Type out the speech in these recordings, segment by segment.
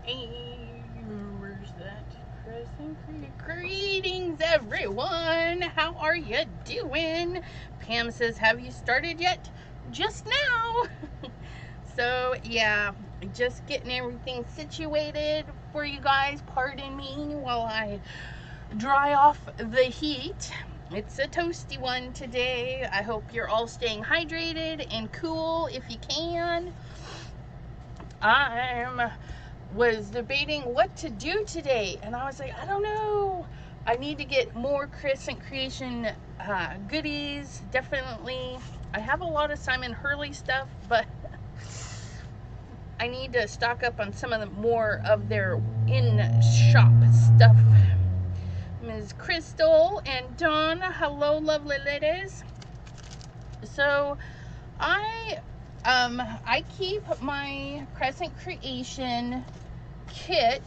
Hey, where's that Crescent? Greetings, everyone. How are you doing? Pam says, have you started yet? Just now. So, yeah, just getting everything situated for you guys. Pardon me while I dry off the heat. It's a toasty one today. I hope you're all staying hydrated and cool if you can. I was debating what to do today, and I was like, I don't know. I need to get more Crescent Creation goodies, definitely. I have a lot of Simon Hurley stuff, but I need to stock up on some of the more of their in-shop stuff. Ms. Crystal and Dawn, hello, lovely ladies. So, I keep my Crescent Creation kit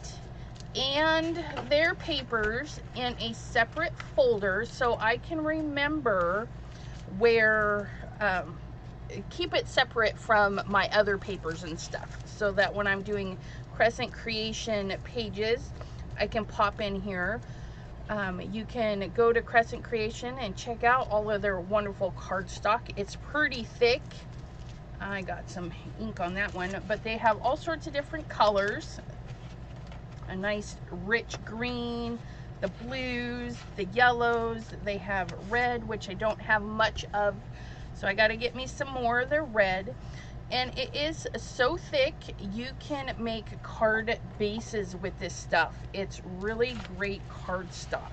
and their papers in a separate folder so I can remember where, keep it separate from my other papers and stuff, so that when I'm doing Crescent Creation pages, I can pop in here. You can go to Crescent Creation and check out all of their wonderful cardstock. It's pretty thick. I got some ink on that one, but they have all sorts of different colors. A nice rich green, the blues, the yellows. They have red, which I don't have much of, so I got to get me some more of their red. And it is so thick, you can make card bases with this stuff. It's really great cardstock.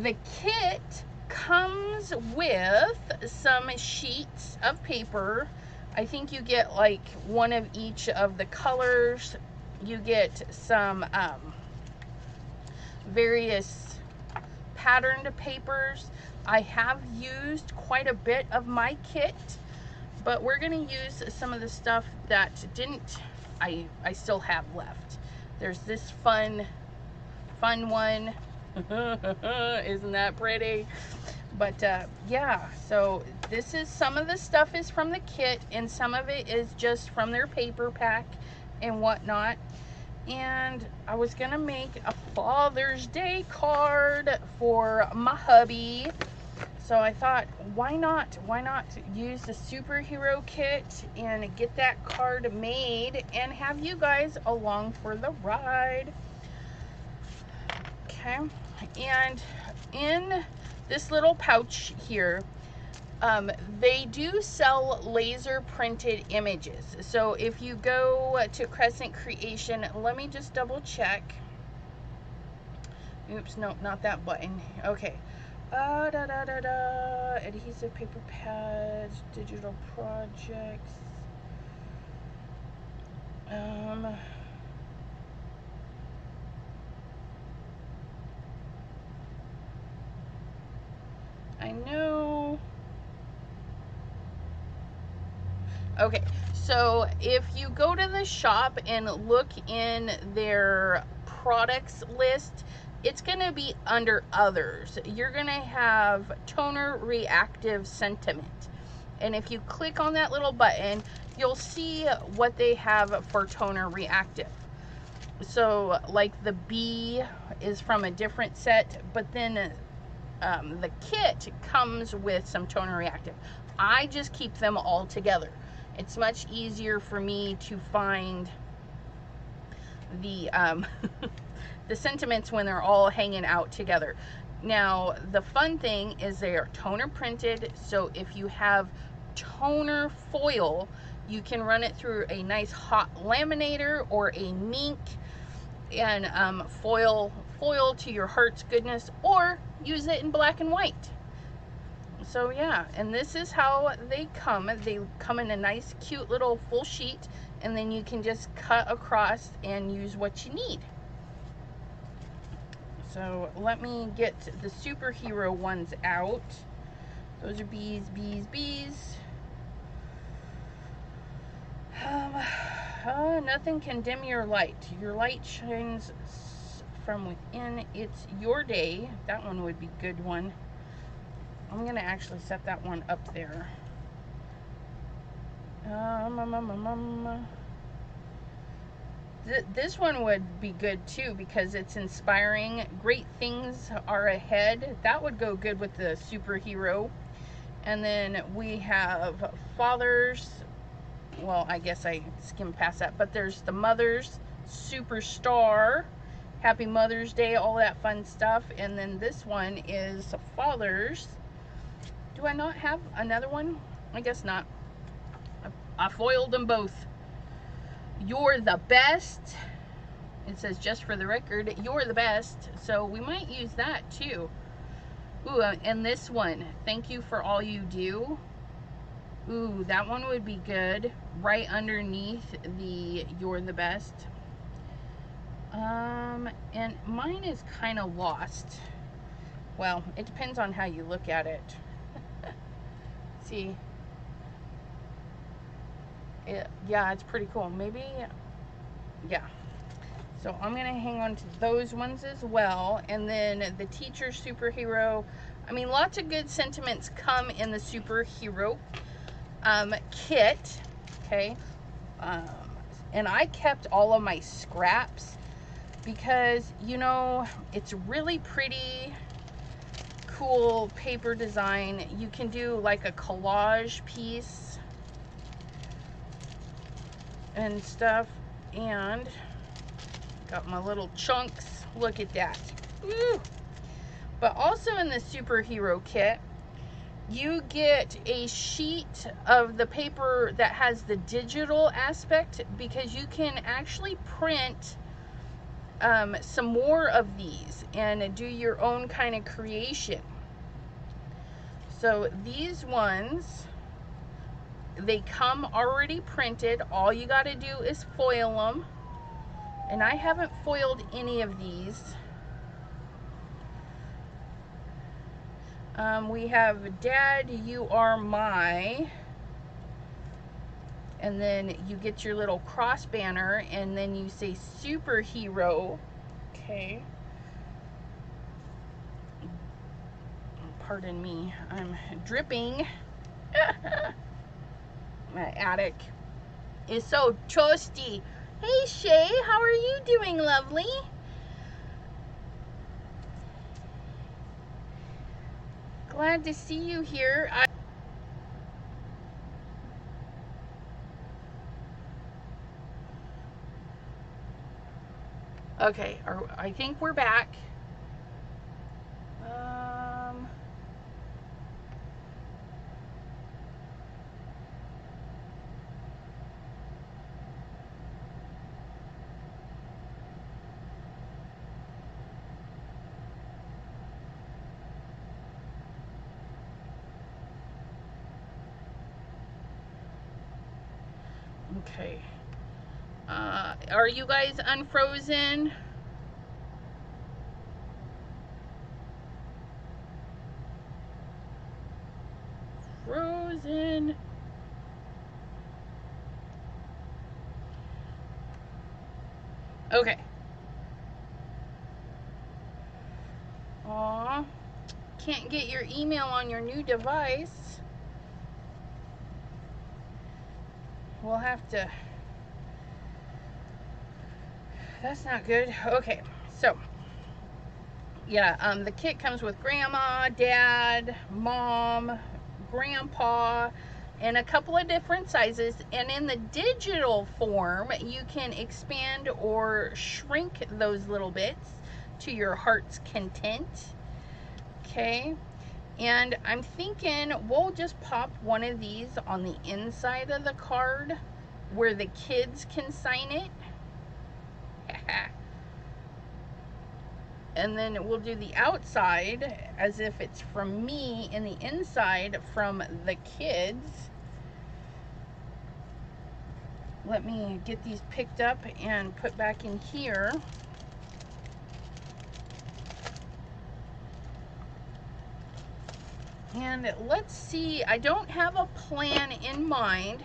The kit comes with some sheets of paper. I think you get like one of each of the colors. You get some various patterned papers. I have used quite a bit of my kit, but we're going to use some of the stuff that I still have left. There's this fun one. Isn't that pretty? But yeah, so this is, some of the stuff is from the kit and some of it is just from their paper pack and whatnot. And I was gonna make a Father's Day card for my hubby, so I thought, why not use the superhero kit and get that card made and have you guys along for the ride. Okay, and in this little pouch here, they do sell laser printed images. So if you go to Crescent Creation, let me just double check. Oops, no, not that button. Okay. Adhesive paper pads, digital projects. I know. Okay, so if you go to the shop and look in their products list, it's going to be under others. You're going to have toner reactive sentiment. And if you click on that little button, you'll see what they have for toner reactive. So like the B is from a different set, but then the kit comes with some toner reactive. I just keep them all together. It's much easier for me to find the the sentiments when they're all hanging out together. Now, the fun thing is they are toner printed, so if you have toner foil, you can run it through a nice hot laminator or a Mink and foil to your heart's goodness, or use it in black and white. So yeah, and this is how they come. They come in a nice cute little full sheet, and then you can just cut across and use what you need. So let me get the superhero ones out. Those are bees. Nothing can dim your light. Your light shines from within. It's your day. That one would be a good one. I'm gonna actually set that one up there. This one would be good too because it's inspiring. Great things are ahead. That would go good with the superhero. And then we have fathers. Well, I guess I skimmed past that, but there's the mothers, superstar, happy Mother's Day, all that fun stuff. And then this one is fathers. Do I not have another one? I guess not. I foiled them both. You're the best. It says, just for the record, you're the best. So we might use that too. Ooh, and this one, thank you for all you do. Ooh, that one would be good. Right underneath the you're the best. And mine is kind of lost. Well, it depends on how you look at it. See. Yeah, it's pretty cool. Maybe, yeah. So I'm gonna hang on to those ones as well. And then the teacher superhero. I mean, lots of good sentiments come in the superhero kit. Okay. And I kept all of my scraps because, you know, it's really pretty cool paper design. You can do like a collage piece and stuff, and got my little chunks. Look at that. Woo! But also in the superhero kit, you get a sheet of the paper that has the digital aspect, because you can actually print some more of these and do your own kind of creation. So these ones, they come already printed. All you got to do is foil them. And I haven't foiled any of these. We have Dad, You Are My. And then you get your little cross banner, and then you say superhero. Okay. Pardon me, I'm dripping. My attic is so toasty. Hey Shay, how are you doing, lovely? Glad to see you here. Okay, I think we're back. Okay. Are you guys unfrozen? Frozen. Okay. Aw. Can't get your email on your new device. We'll have to. That's not good. Okay, so yeah, the kit comes with Grandma, Dad, Mom, Grandpa, and a couple of different sizes. And in the digital form, you can expand or shrink those little bits to your heart's content. Okay, and I'm thinking we'll just pop one of these on the inside of the card where the kids can sign it. And then we'll do the outside as if it's from me, and the inside from the kids. Let me get these picked up and put back in here. And let's see, I don't have a plan in mind.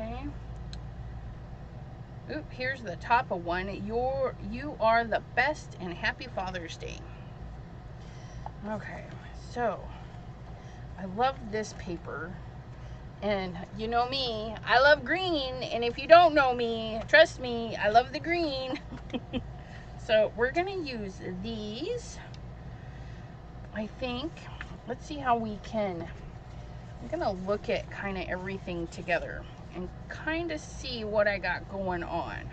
Okay. Oop, here's the top of one. You are the best, and happy Father's Day. Okay, so I love this paper. And you know me, I love green. And if you don't know me, trust me, I love the green. So we're gonna use these. I think, let's see how we can, I'm gonna look at kind of everything together and kind of see what I got going on.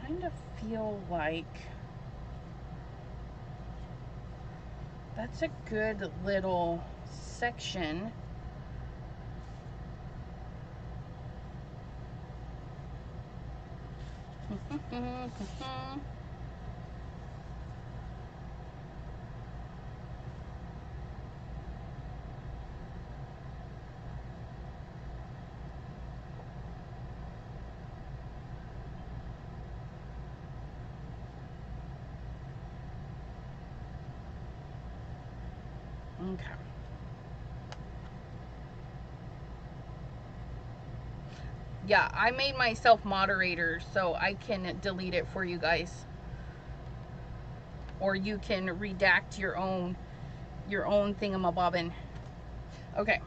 Kind of feel like that's a good little section. Okay. Yeah, I made myself moderator so I can delete it for you guys. Or you can redact your own thingamabobbin. Okay.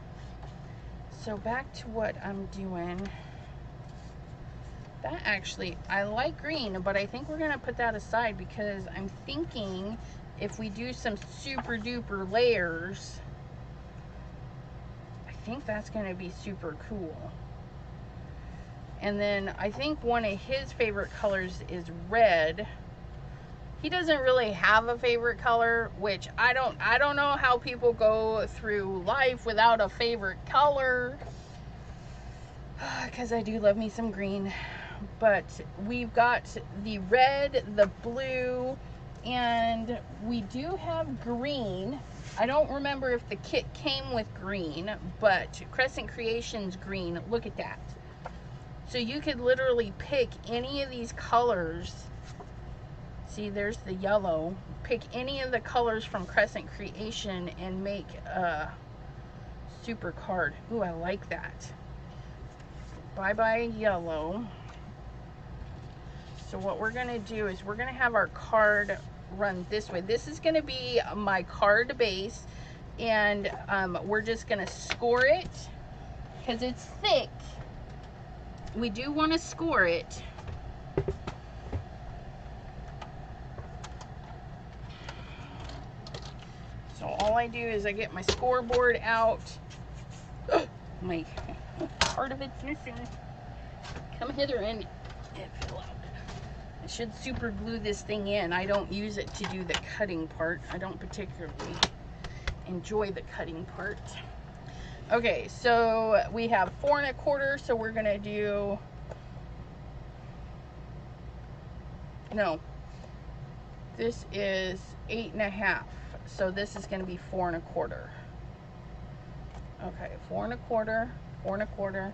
So back to what I'm doing. That actually, I like green, but I think we're gonna put that aside because I'm thinking if we do some super duper layers, I think that's gonna be super cool. And then I think one of his favorite colors is red. He doesn't really have a favorite color, which I don't know how people go through life without a favorite color. Because I do love me some green. But we've got the red, the blue, and we do have green. I don't remember if the kit came with green, but Crescent Creations green, look at that. So you could literally pick any of these colors. See, there's the yellow. Pick any of the colors from Crescent Creation and make a super card. Ooh, I like that. Bye-bye yellow. So what we're gonna do is we're gonna have our card run this way. This is gonna be my card base, and we're just gonna score it because it's thick. We do want to score it. So all I do is I get my scoreboard out. My part of it's missing. Come hither and it fell out. I should super glue this thing in. I don't use it to do the cutting part. I don't particularly enjoy the cutting part. Okay, so we have 4 1/4, so we're gonna do, no, this is 8 1/2, so this is gonna be 4 1/4. Okay, 4 1/4, 4 1/4.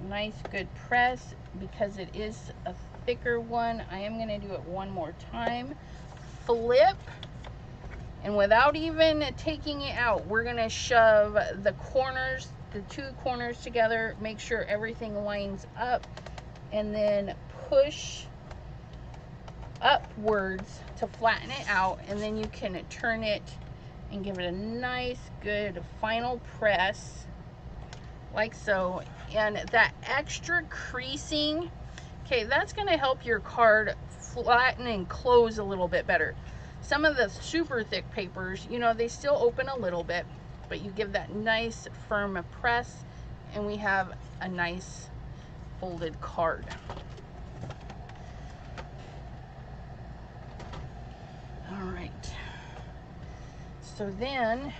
Nice, good press. Because it is a thicker one, I am gonna do it one more time. Flip. And without even taking it out, we're gonna shove the corners, the 2 corners together, make sure everything lines up, and then push upwards to flatten it out, and then you can turn it and give it a nice, good final press, like so. And that extra creasing, okay, that's gonna help your card flatten and close a little bit better. Some of the super thick papers, you know, they still open a little bit, but you give that nice firm press and we have a nice folded card. All right. So then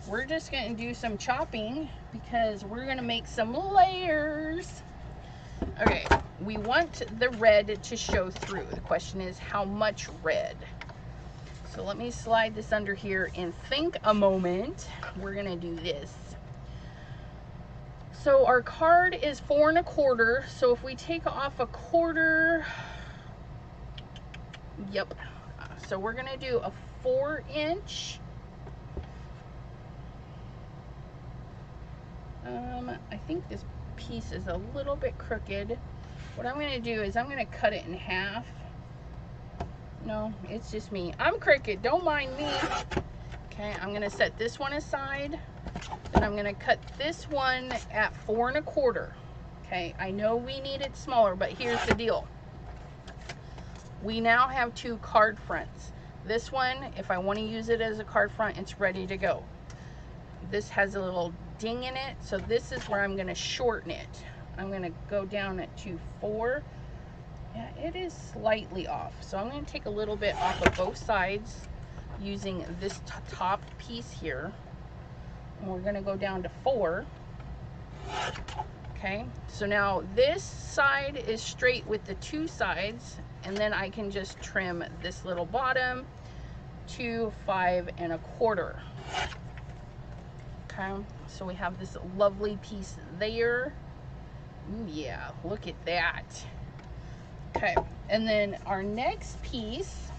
we're just going to do some chopping because we're going to make some layers. Okay, we want the red to show through. The question is how much red? So let me slide this under here and think a moment. We're gonna do this. So our card is 4 1/4. So if we take off a 1/4, yep. So we're gonna do a 4 inch. I think this piece is a little bit crooked. What I'm going to do is I'm going to cut it in half. No, it's just me. I'm crooked. Don't mind me. Okay, I'm going to set this one aside. Then I'm going to cut this one at 4 1/4. Okay, I know we need it smaller, but here's the deal. We now have 2 card fronts. This one, if I want to use it as a card front, it's ready to go. This has a little ding in it, so this is where I'm going to shorten it. I'm going to go down to 4. Yeah, it is slightly off, so I'm going to take a little bit off of both sides using this top piece here, and we're going to go down to 4. Okay, so now this side is straight with the 2 sides, and then I can just trim this little bottom to 5 1/4. Okay, so we have this lovely piece there. Ooh, yeah, look at that. Okay, and then our next piece,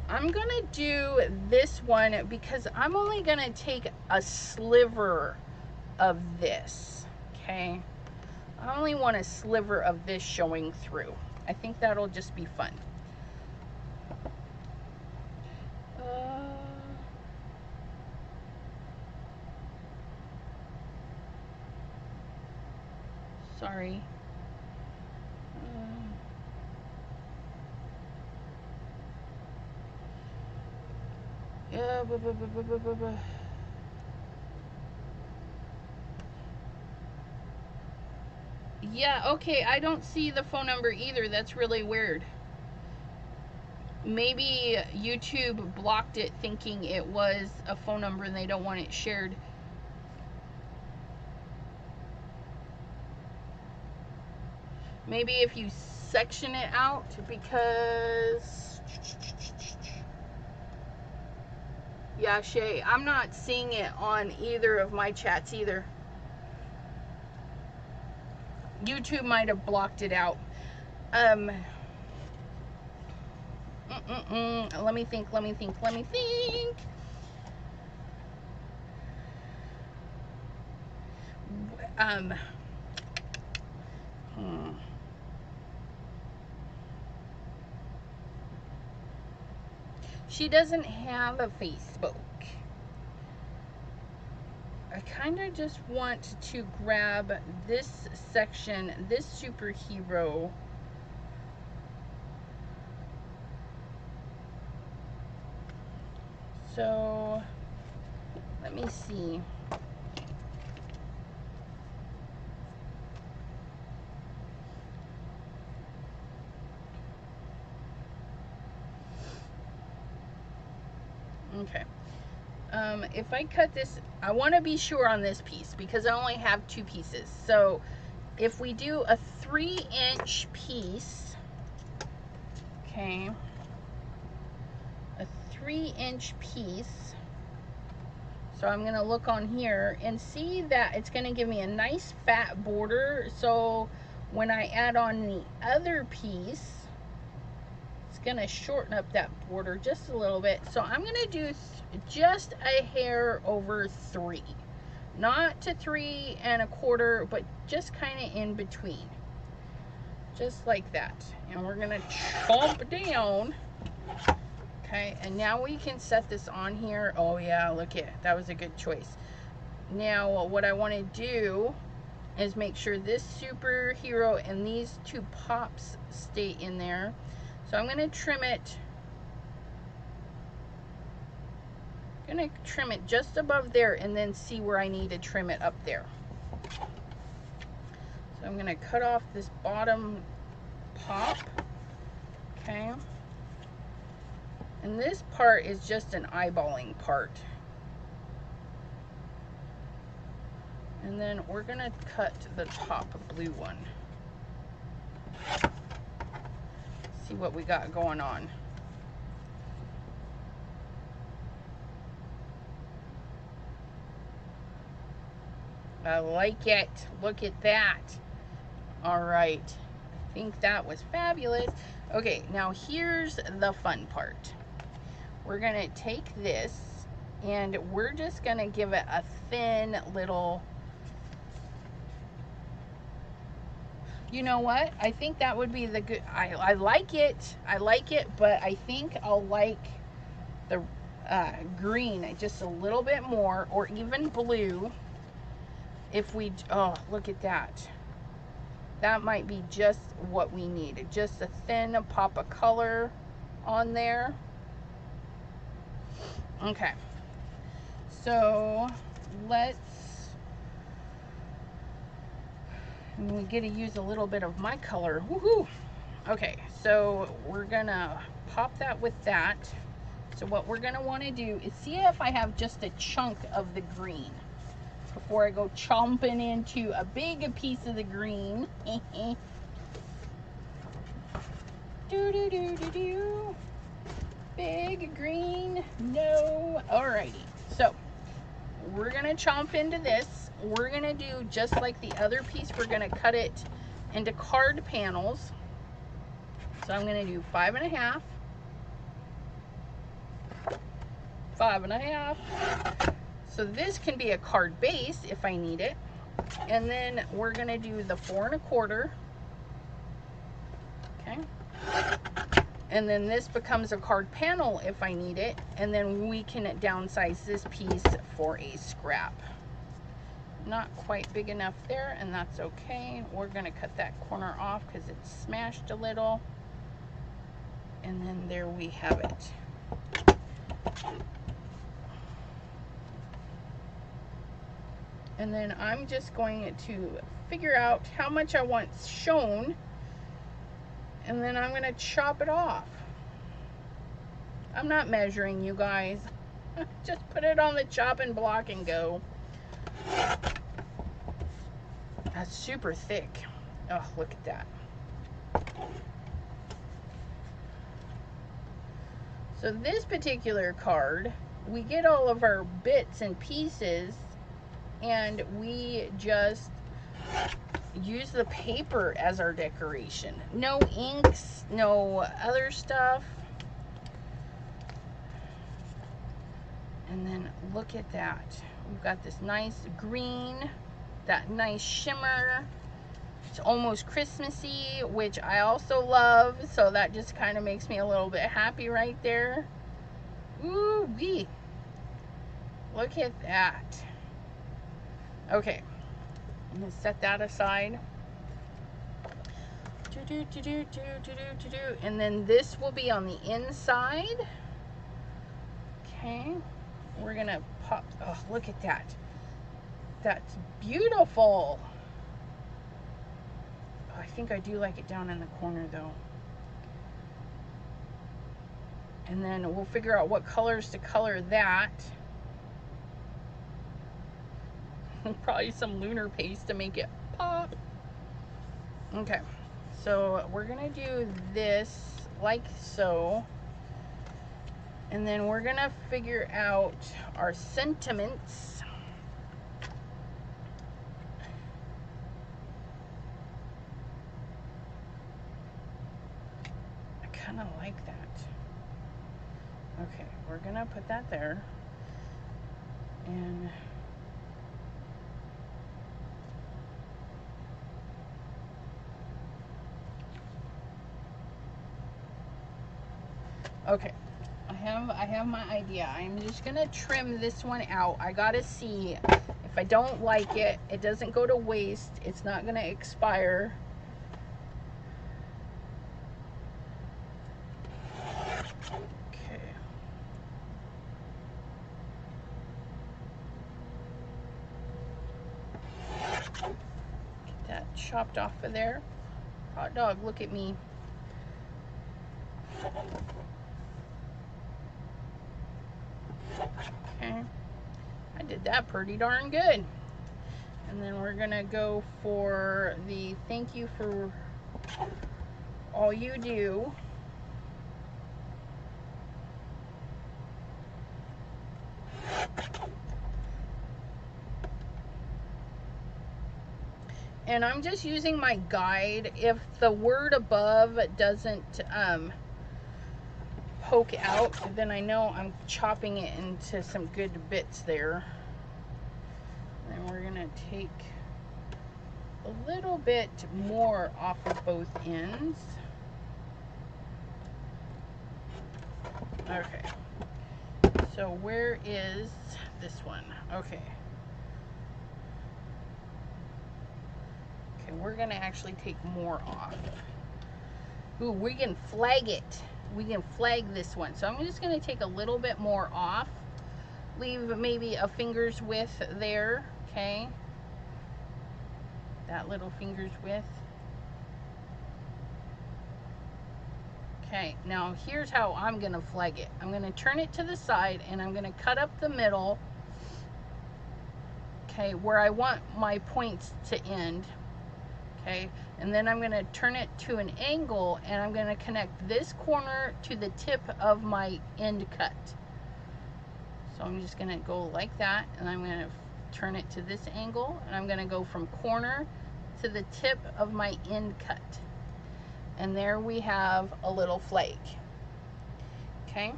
I'm gonna do this one because I'm only gonna take a sliver of this. Okay, I only want a sliver of this showing through. I think that'll just be fun. Sorry. Yeah, okay, I don't see the phone number either. That's really weird. Maybe YouTube blocked it thinking it was a phone number and they don't want it shared. Maybe if you section it out, because yeah, Shay, I'm not seeing it on either of my chats either. YouTube might have blocked it out. Let me think. She doesn't have a Facebook. I kind of just want to grab this section, this superhero. So, let me see. Okay. If I cut this, I want to be sure on this piece because I only have 2 pieces. So if we do a 3-inch piece, okay, a 3-inch piece, so I'm going to look on here and see that it's going to give me a nice fat border. So when I add on the other piece, it's going to shorten up that border just a little bit. So I'm going to do just a hair over 3, not to 3 1/4, but just kind of in between, just like that. And we're going to chomp down. Okay, and now we can set this on here. Oh yeah, look at that, was a good choice. Now what I want to do is make sure this superhero and these 2 pops stay in there. So I'm going to trim it. I'm going to trim it just above there and then see where I need to trim it up there. So I'm going to cut off this bottom pop. Okay. And this part is just an eyeballing part. And then we're going to cut the top blue one. See what we got going on. I like it. Look at that. All right. I think that was fabulous. Okay, now here's the fun part. We're going to take this and we're just going to give it a thin little You know what? I think that would be the good, I like it. I like it, but I think I'll like the green just a little bit more, or even blue. If we, oh, look at that. That might be just what we need. Just a thin pop of color on there. Okay. So we get to use a little bit of my color. Woohoo! Okay, so we're gonna pop that with that. So what we're gonna want to do is see if I have just a chunk of the green before I go chomping into a big piece of the green. Do do do do do. Big green, no. Alrighty, so we're gonna chomp into this. We're gonna do just like the other piece. We're gonna cut it into card panels. So I'm gonna do 5 1/2, 5 1/2. So this can be a card base if I need it. And then we're gonna do the 4 1/4. Okay. And then this becomes a card panel if I need it. And then we can downsize this piece for a scrap. Not quite big enough there, and that's okay. We're gonna cut that corner off because it's smashed a little. And then there we have it. And then I'm just going to figure out how much I want shown, and then I'm gonna chop it off. I'm not measuring, you guys. Just put it on the chopping block and go. That's super thick. Oh, look at that. So this particular card, we get all of our bits and pieces, and we just use the paper as our decoration. No inks, no other stuff. And then look at that. We've got this nice green, that nice shimmer. It's almost Christmassy, which I also love, so that just kind of makes me a little bit happy right there. Ooh wee. Look at that. Okay, I'm gonna set that aside. And then this will be on the inside. Okay, we're gonna pop, oh, look at that. That's beautiful. Oh, I think I do like it down in the corner though. And then we'll figure out what colors to color that. Probably some lunar paste to make it pop. Okay, so we're gonna do this like so. And then we're gonna figure out our sentiments. I kind of like that. Okay, we're gonna put that there. And okay, I have my idea. I'm just gonna trim this one out. I gotta see if I don't like it, it doesn't go to waste. It's not gonna expire. Okay. Get that chopped off of there. Hot dog, look at me. Okay, I did that pretty darn good. And then we're gonna go for the thank you for all you do. And I'm just using my guide. If the word above doesn't poke out, then I know I'm chopping it into some good bits there. And then we're gonna take a a little bit more off of both ends. Okay, so where is this one? Okay. Okay, we're gonna actually take more off. Ooh, we can flag it. We can flag this one. So I'm just gonna take a little bit more off. Leave maybe a finger's width there, okay? That little finger's width. Okay, now here's how I'm gonna flag it. I'm gonna turn it to the side and I'm gonna cut up the middle, okay, where I want my points to end, okay? And then I'm gonna turn it to an angle and I'm gonna connect this corner to the tip of my end cut. So I'm just gonna go like that and I'm gonna turn it to this angle and I'm gonna go from corner to the tip of my end cut. And there we have a little flake, okay?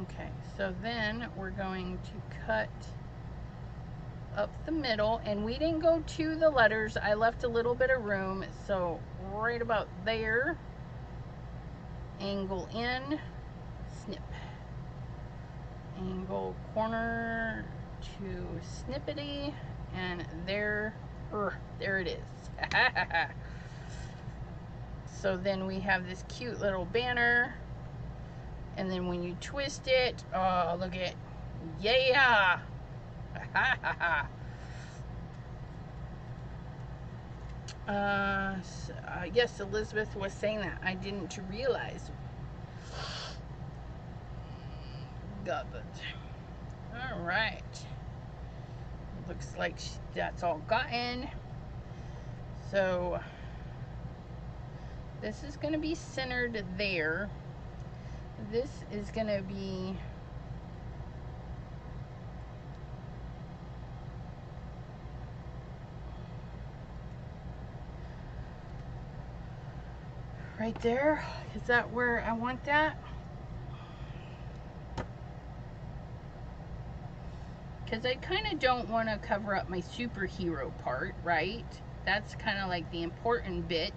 Okay, so then we're going to cut up the middle, and we didn't go to the letters. I left a little bit of room, so right about there, angle in, snip, angle corner to snippety, and there it is. So then we have this cute little banner, and then when you twist it, oh, look at, yeah. Yes, Elizabeth was saying that. I didn't realize. Got it. All right. Looks like that's all gotten. So this is going to be centered there. This is going to be right there. Is that where I want that? Because I kind of don't want to cover up my superhero part, right? That's kind of like the important bit.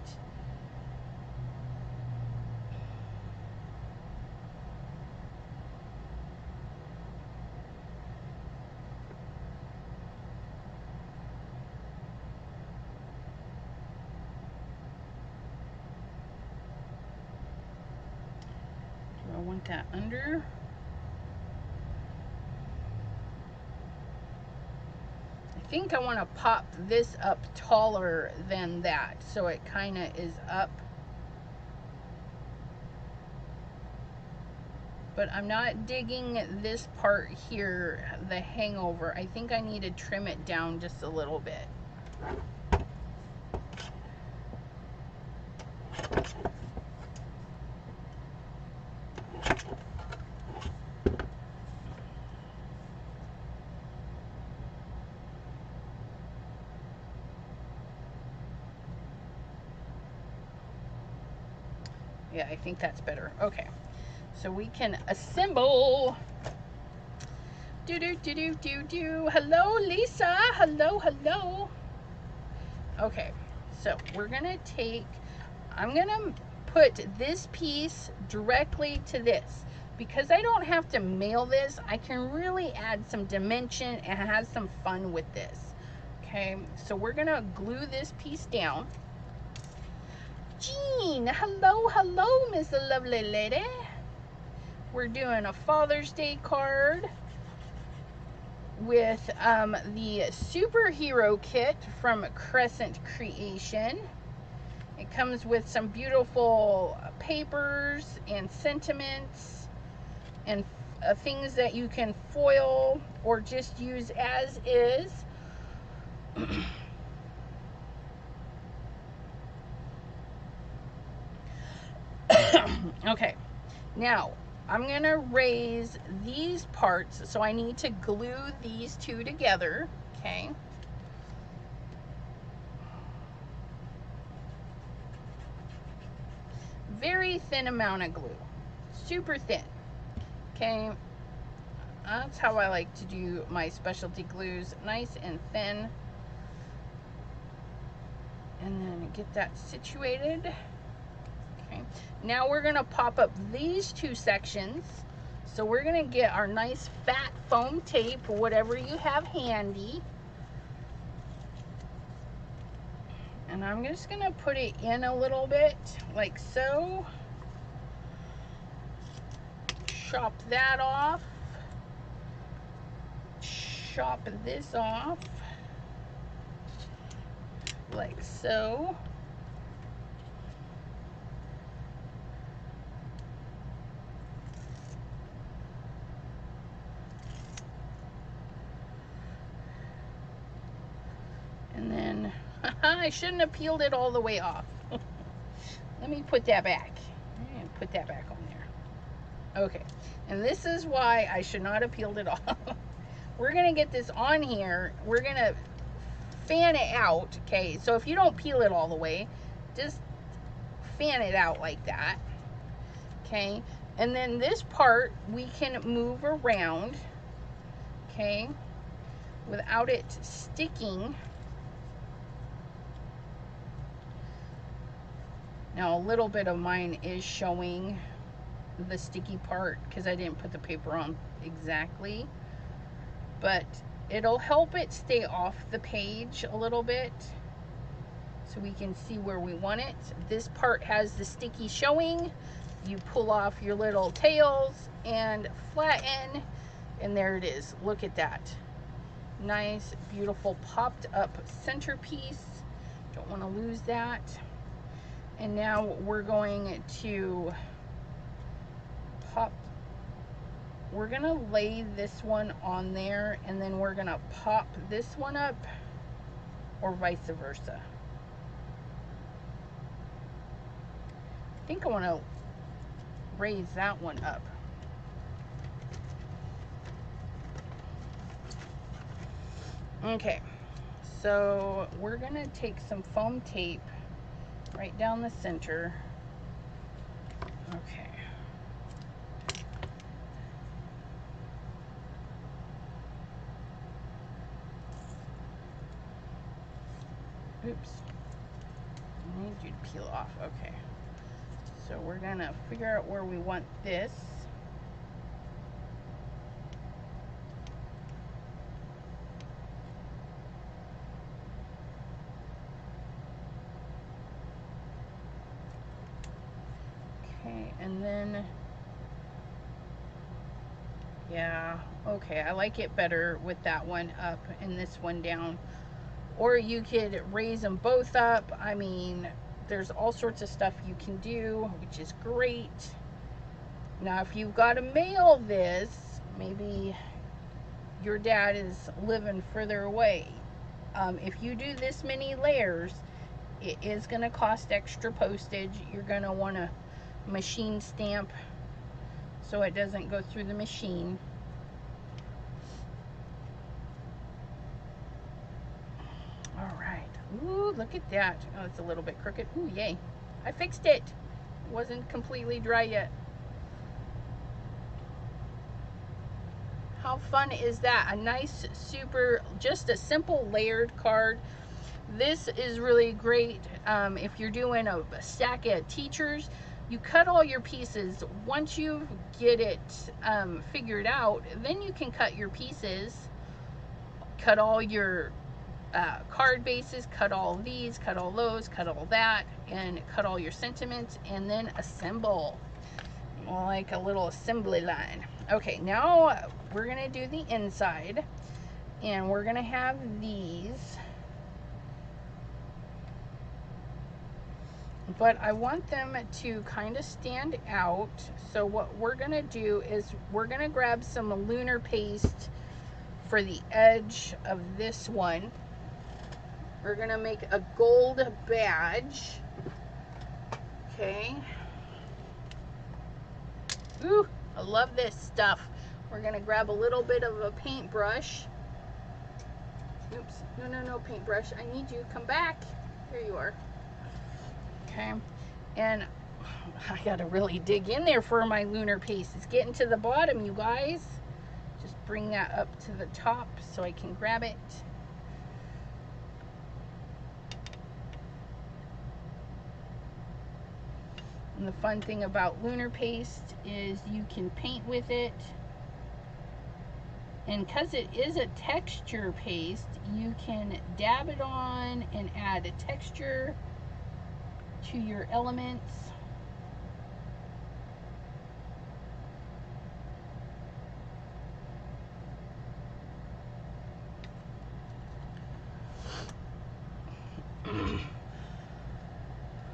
Do I want that under? I think I want to pop this up taller than that, so it kind of is up. But I'm not digging this part here, the hangover. I think I need to trim it down just a little bit. Yeah, I think that's better. Okay, so we can assemble. Do do do do do do. Hello, Lisa. Hello, hello. Okay, so we're gonna take. I'm gonna put this piece directly to this because I don't have to mail this. I can really add some dimension and have some fun with this. Okay, so we're gonna glue this piece down. Jean, hello, hello, Miss Lovely Lady. We're doing a Father's Day card with the superhero kit from Crescent Creation. It comes with some beautiful papers and sentiments and things that you can foil or just use as is. Okay, now I'm gonna raise these parts, so I need to glue these two together. Okay, very thin amount of glue, super thin. Okay, that's how I like to do my specialty glues, nice and thin. And then get that situated. Okay, now we're gonna pop up these two sections. So we're gonna get our nice fat foam tape, whatever you have handy. And I'm just gonna put it in a little bit, like so. Chop that off. Chop this off, like so. And then, I shouldn't have peeled it all the way off. Let me put that back. And put that back on there. Okay, and this is why I should not have peeled it off. We're gonna get this on here. We're gonna fan it out, okay? So if you don't peel it all the way, just fan it out like that, okay? And then this part we can move around, okay, without it sticking. Now a little bit of mine is showing the sticky part because I didn't put the paper on exactly, but it'll help it stay off the page a little bit so we can see where we want it. This part has the sticky showing. You pull off your little tails and flatten, and there it is. Look at that. Nice, beautiful, popped up centerpiece. Don't want to lose that. And now we're going to pop. We're gonna lay this one on there, and then we're gonna pop this one up, or vice versa. I think I wanna raise that one up. Okay, so we're gonna take some foam tape right down the center. Okay. Oops. I need you to peel off. Okay. So we're gonna figure out where we want this. Okay, and then, yeah, okay, I like it better with that one up and this one down. Or you could raise them both up. I mean, there's all sorts of stuff you can do, which is great. Now, if you've got to mail this, maybe your dad is living further away. If you do this many layers, it is going to cost extra postage. You're going to want to machine stamp so it doesn't go through the machine. All right. Ooh, look at that. Oh, it's a little bit crooked. Ooh, yay. I fixed it. It wasn't completely dry yet. How fun is that? A nice, super, just a simple layered card. This is really great if you're doing a stack of teachers. You cut all your pieces. Once you get it figured out, then you can cut your pieces, cut all your card bases, cut all these, cut all those, cut all that, and cut all your sentiments, and then assemble like a little assembly line. Okay, now we're gonna do the inside, and we're gonna have these, but I want them to kind of stand out. So what we're gonna do is we're gonna grab some lunar paste for the edge of this one. We're gonna make a gold badge. Okay. Ooh, I love this stuff. We're gonna grab a little bit of a paintbrush. Oops, no, paintbrush. I need you, come back. Here you are. Okay, and I gotta really dig in there for my lunar paste. It's getting to the bottom, you guys. Just bring that up to the top so I can grab it. And the fun thing about lunar paste is you can paint with it. And because it is a texture paste, you can dab it on and add a texture to your elements.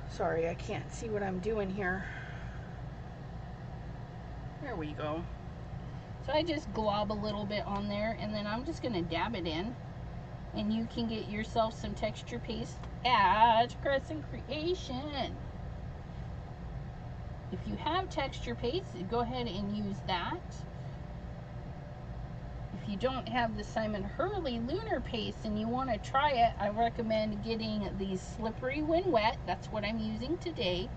Sorry, I can't see what I'm doing here. There we go. So I just glob a little bit on there, and then I'm just going to dab it in. And you can get yourself some texture paste at Crescent Creation. If you have texture paste, go ahead and use that. If you don't have the Simon Hurley lunar paste and you want to try it, I recommend getting the Slippery When Wet. That's what I'm using today.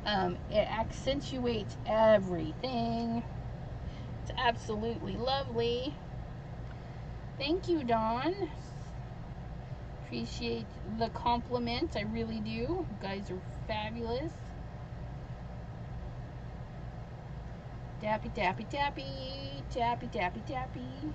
It accentuates everything. It's absolutely lovely. Thank you, Dawn. Appreciate the compliment. I really do. You guys are fabulous. Dappy, dappy, dappy. Dappy, dappy, dappy.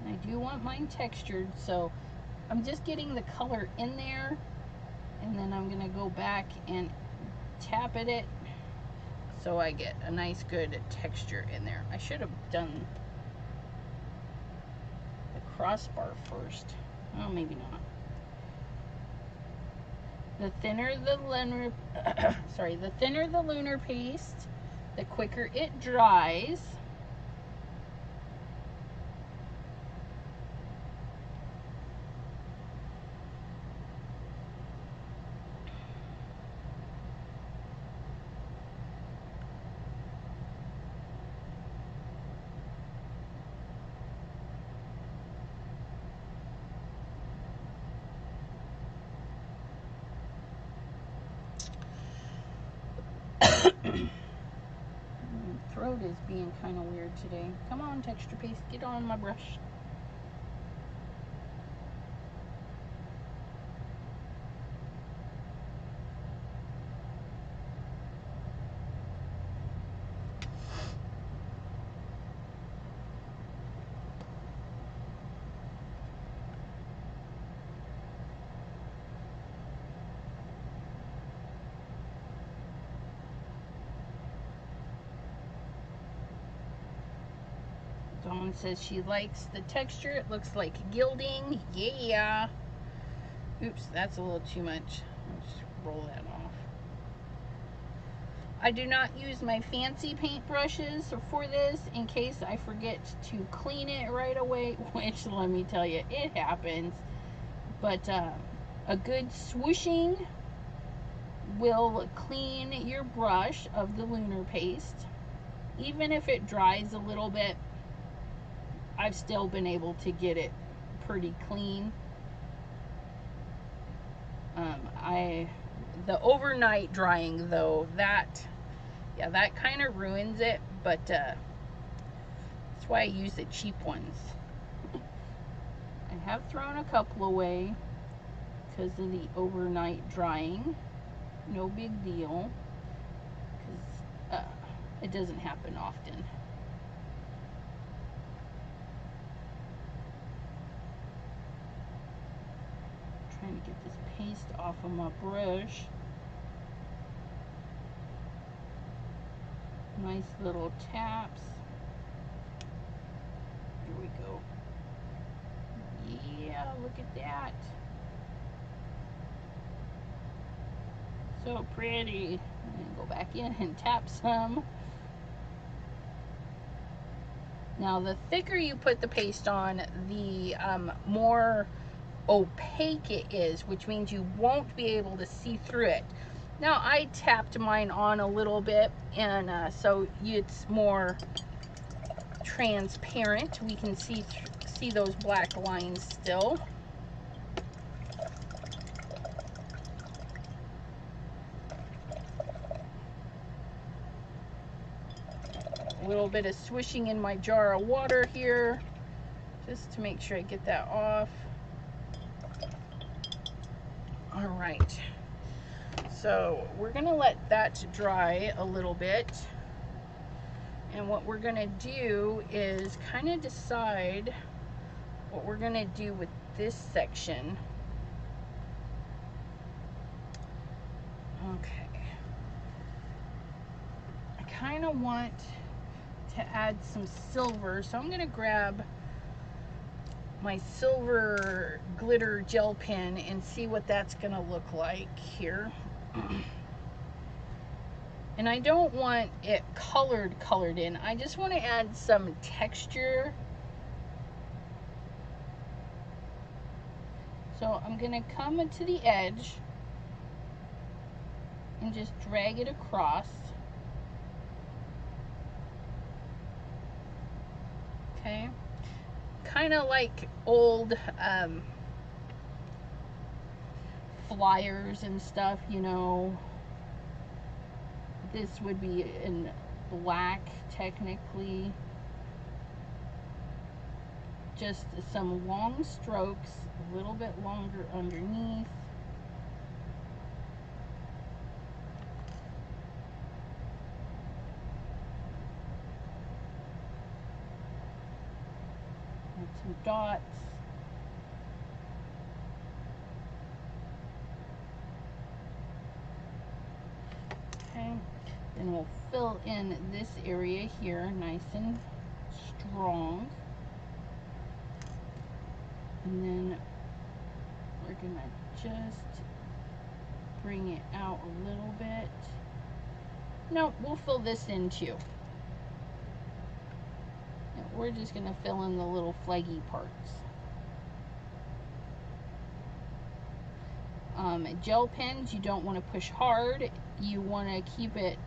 I do want mine textured, so I'm just getting the color in there, and then I'm going to go back and tap at it so I get a nice good texture in there. I should have done the crossbar first. Oh, maybe not. The thinner the lunar the thinner the lunar paste, the quicker it dries. Throat is being kind of weird today. Come on, texture paste, get on my brush. Dawn says she likes the texture. It looks like gilding. Yeah. Oops, that's a little too much. Let's roll that off. I do not use my fancy paint brushes for this in case I forget to clean it right away, which let me tell you, it happens. But a good swooshing will clean your brush of the lunar paste. Even if it dries a little bit, I've still been able to get it pretty clean. The overnight drying though, that kind of ruins it, but that's why I use the cheap ones. I have thrown a couple away because of the overnight drying. No big deal, because it doesn't happen often. Trying to get this paste off of my brush. Nice little taps. Here we go. Yeah, look at that. So pretty. And go back in and tap some. Now the thicker you put the paste on, the more opaque it is, which means you won't be able to see through it. Now I tapped mine on a little bit, and so it's more transparent. We can see those black lines still. A little bit of swishing in my jar of water here, just to make sure I get that off. All right, so we're gonna let that dry a little bit, and what we're gonna do is kind of decide what we're gonna do with this section. Okay, I kind of want to add some silver, so I'm gonna grab my silver glitter gel pen and see what that's gonna look like here. And I don't want it colored in. I just want to add some texture. So I'm gonna come to the edge and just drag it across. Okay, kind of like old flyers and stuff, you know. This would be in black technically. Just some long strokes, a little bit longer underneath. And some dots. Okay, then we'll fill in this area here nice and strong. And then we're gonna just bring it out a little bit. No, we'll fill this in too. And we're just gonna fill in the little flaggy parts. Gel pens, you don't want to push hard. You want to keep it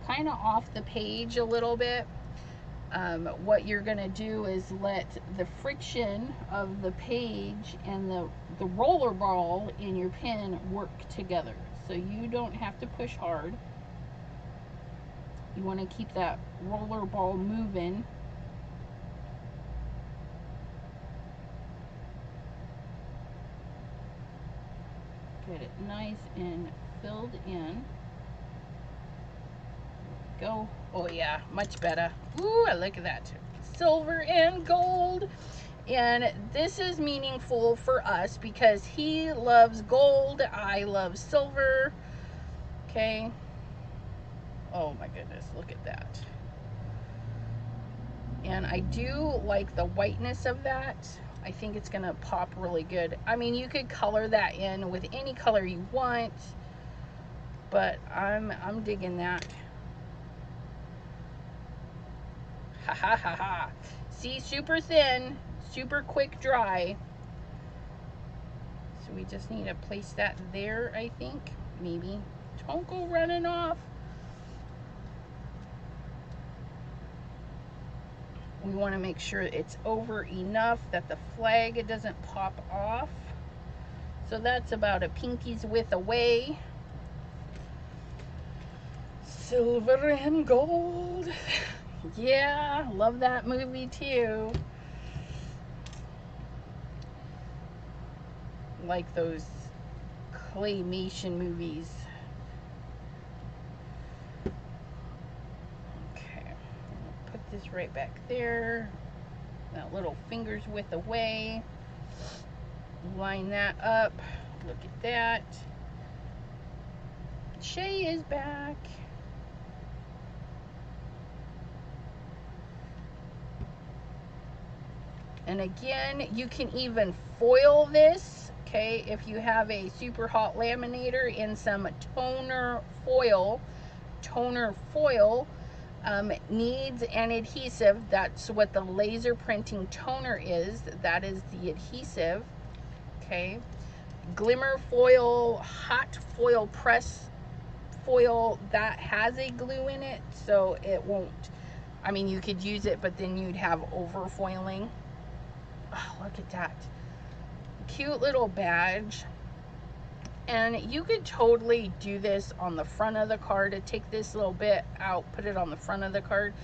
kind of off the page a little bit. What you're going to do is let the friction of the page and the roller ball in your pen work together. So you don't have to push hard. You want to keep that roller ball moving. Get it nice and filled in. Go. Oh yeah, much better. Ooh, I look at that. Silver and gold. And this is meaningful for us because he loves gold, I love silver. Okay. Oh my goodness, look at that. And I do like the whiteness of that. I think it's gonna pop really good. I mean, you could color that in with any color you want, but I'm digging that. Ha ha ha ha. See, super thin, super quick dry. So we just need to place that there, I think. Maybe. Don't go running off. We want to make sure it's over enough that the flag doesn't pop off. So that's about a pinky's width away. Silver and gold. Yeah, love that movie too. Like those claymation movies. This right back there, that little finger's width away. Line that up. Look at that. Shay is back. And again, you can even foil this, okay, if you have a super hot laminator in some toner foil. Toner foil needs an adhesive. That's what the laser printing toner is. That is the adhesive. Okay, glimmer foil, hot foil, press foil, that has a glue in it, so it won't, I mean, you could use it, but then you'd have over foiling. Oh, look at that cute little badge. And you could totally do this on the front of the card, to take this little bit out, put it on the front of the card.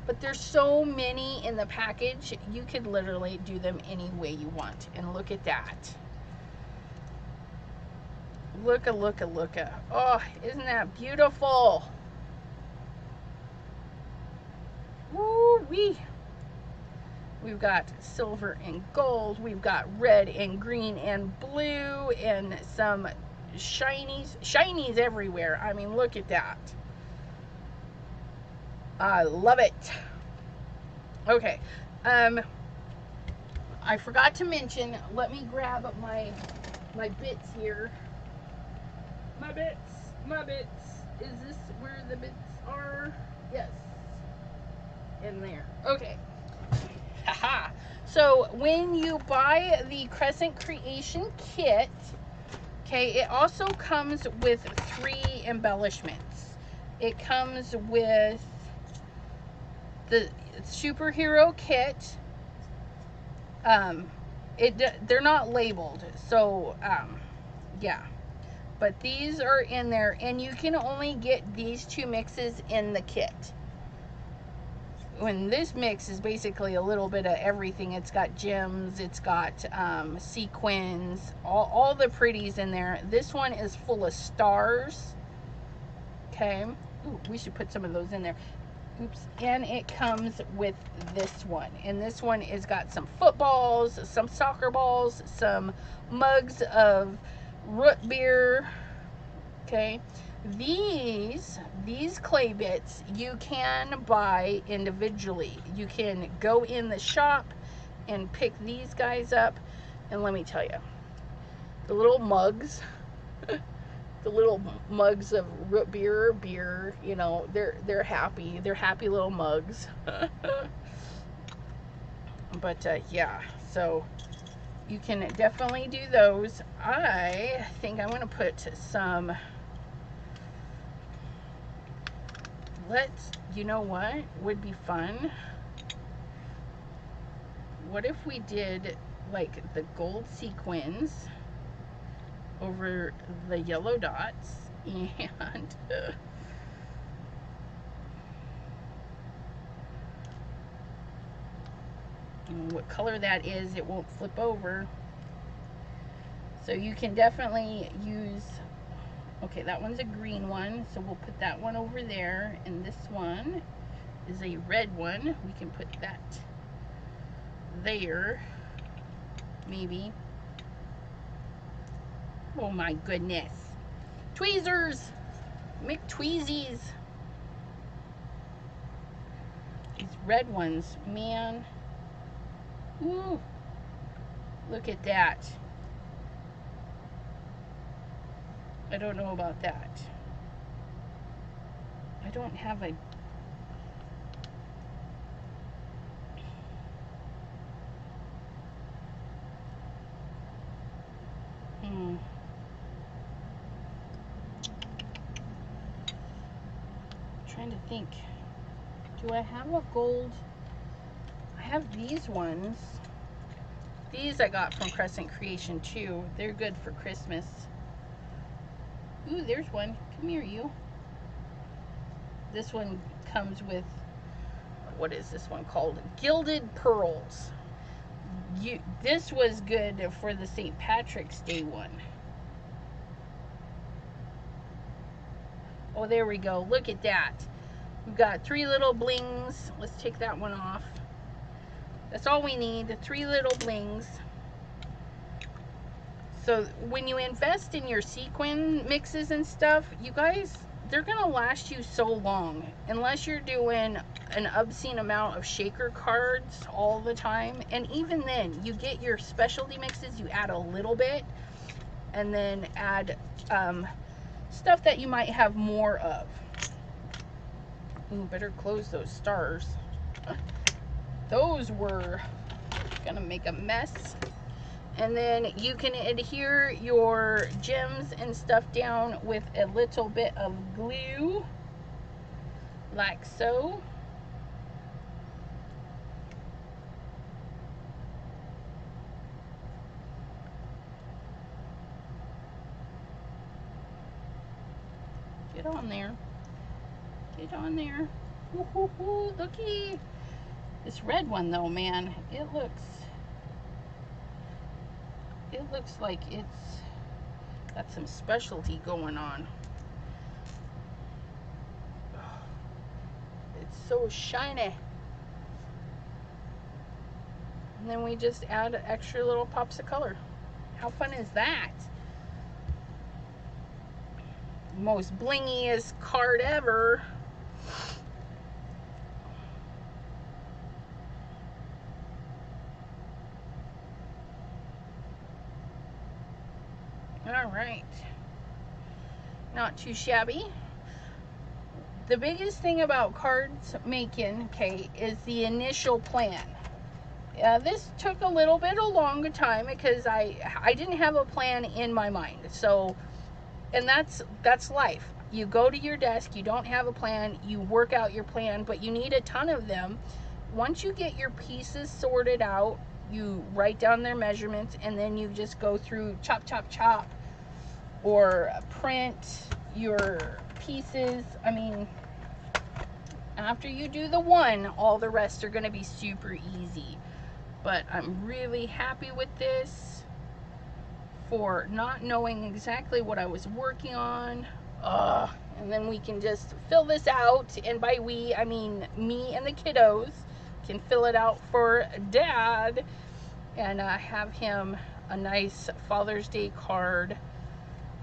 But there's so many in the package, you could literally do them any way you want. And look at that. Looka, looka, looka. Oh, isn't that beautiful? Woo-wee. We've got silver and gold. We've got red and green and blue and some shinies everywhere. I mean, look at that. I love it. Okay, I forgot to mention, let me grab my bits here. My bits. Is this where the bits are? Yes. In there. Okay. Haha. So when you buy the Crescent Creation kit, okay, it also comes with 3 embellishments. It comes with the superhero kit. They're not labeled, so yeah, but these are in there, and you can only get these 2 mixes in the kit. When this mix is basically a little bit of everything. It's got gems, it's got sequins, all the pretties in there. This one is full of stars. Okay. Ooh, we should put some of those in there. Oops. And it comes with this one. And this one has got some footballs, some soccer balls, some mugs of root beer. Okay. These clay bits you can buy individually. You can go in the shop and pick these guys up. And let me tell you, the little mugs, the little mugs of root beer, you know, they're happy. They're happy little mugs. But yeah, so you can definitely do those. I think I'm going to put some, you know what would be fun? What if we did like the gold sequins over the yellow dots, and what color that is, it won't flip over. So you can definitely use, okay, that one's a green one, so we'll put that one over there, and this one is a red one. We can put that there, maybe. Oh my goodness. Tweezers! McTweezies! These red ones, man. Ooh, look at that. I don't know about that. I don't have a... Trying to think. Do I have a gold? I have these ones. These I got from Crescent Creation too. They're good for Christmas. Ooh, there's one. Come here, you. This one comes with, what is this one called? Gilded Pearls. This was good for the St. Patrick's Day one. Oh, there we go. Look at that. We've got 3 little blings. Let's take that one off. That's all we need, 3 little blings. So when you invest in your sequin mixes and stuff, you guys, they're gonna last you so long, unless you're doing an obscene amount of shaker cards all the time. And even then, you get your specialty mixes, you add a little bit, and then add stuff that you might have more of. Ooh, better close those stars. Those were gonna make a mess. And then you can adhere your gems and stuff down with a little bit of glue, like so. Get on there. Get on there. Woo-hoo-hoo, looky. This red one though, man, it looks like it's got some specialty going on. It's so shiny. And then we just add extra little pops of color. How fun is that? Most blingiest card ever. All right, not too shabby. The biggest thing about cards making, okay, is the initial plan. This took a little bit of longer time because I didn't have a plan in my mind. So, and that's life. You go to your desk, you don't have a plan, you work out your plan, but you need a ton of them. Once you get your pieces sorted out, you write down their measurements, and then you just go through chop, chop, chop, or print your pieces. I mean, after you do the one, all the rest are going to be super easy. But I'm really happy with this for not knowing exactly what I was working on. And then we can just fill this out, and by we, I mean me and the kiddos can fill it out for Dad and have him a nice Father's Day card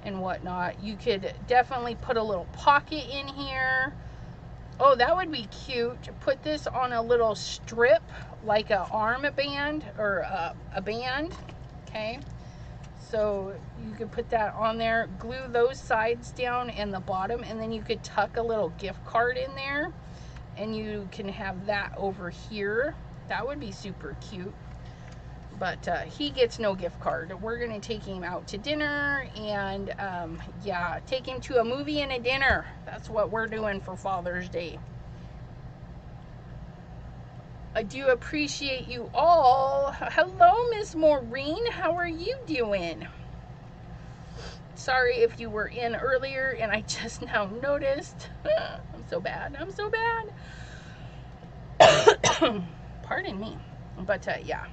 and whatnot. You could definitely put a little pocket in here. Oh, that would be cute. Put this on a little strip, like a armband or a band, okay? So you could put that on there, glue those sides down and the bottom, and then you could tuck a little gift card in there, and you can have that over here. That would be super cute. But he gets no gift card. We're gonna take him out to dinner, and yeah, take him to a movie and a dinner. That's what we're doing for Father's Day. I do appreciate you all. Hello, Miss Maureen. How are you doing? Sorry if you were in earlier and I just now noticed. I'm so bad. I'm so bad. Pardon me. But yeah,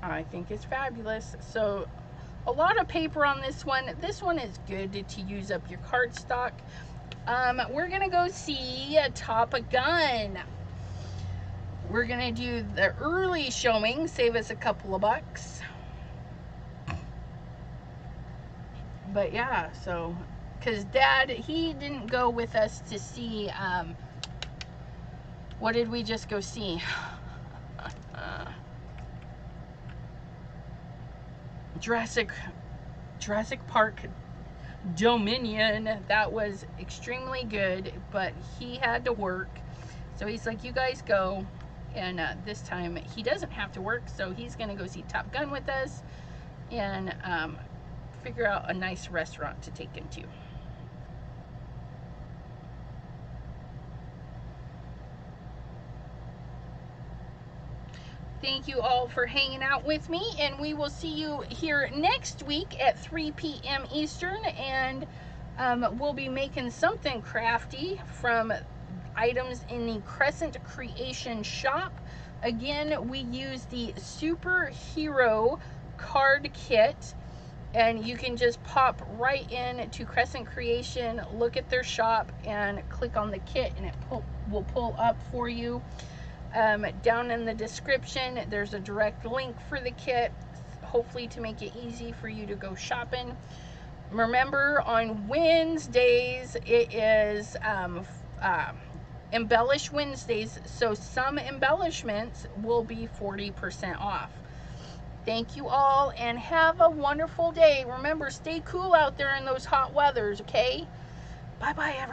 I think it's fabulous. So a lot of paper on this one. This one is good to use up your cardstock. We're gonna go see Top Gun. We're gonna do the early showing, save us a couple of bucks. But yeah, so, because Dad, he didn't go with us to see, what did we just go see? Jurassic Park Dominion. That was extremely good, but he had to work. So he's like, you guys go. And this time he doesn't have to work, so he's gonna go see Top Gun with us and figure out a nice restaurant to take him to. Thank you all for hanging out with me, and we will see you here next week at 3 p.m. Eastern, and we'll be making something crafty from items in the Crescent Creation shop. Again, we use the Superhero card kit, and you can just pop right in to Crescent Creation, look at their shop, and click on the kit, and it will pull up for you. Down in the description, there's a direct link for the kit, hopefully to make it easy for you to go shopping. Remember, on Wednesdays, it is Embellish Wednesdays, so some embellishments will be 40% off. Thank you all, and have a wonderful day. Remember, stay cool out there in those hot weathers, okay? Bye-bye, everyone.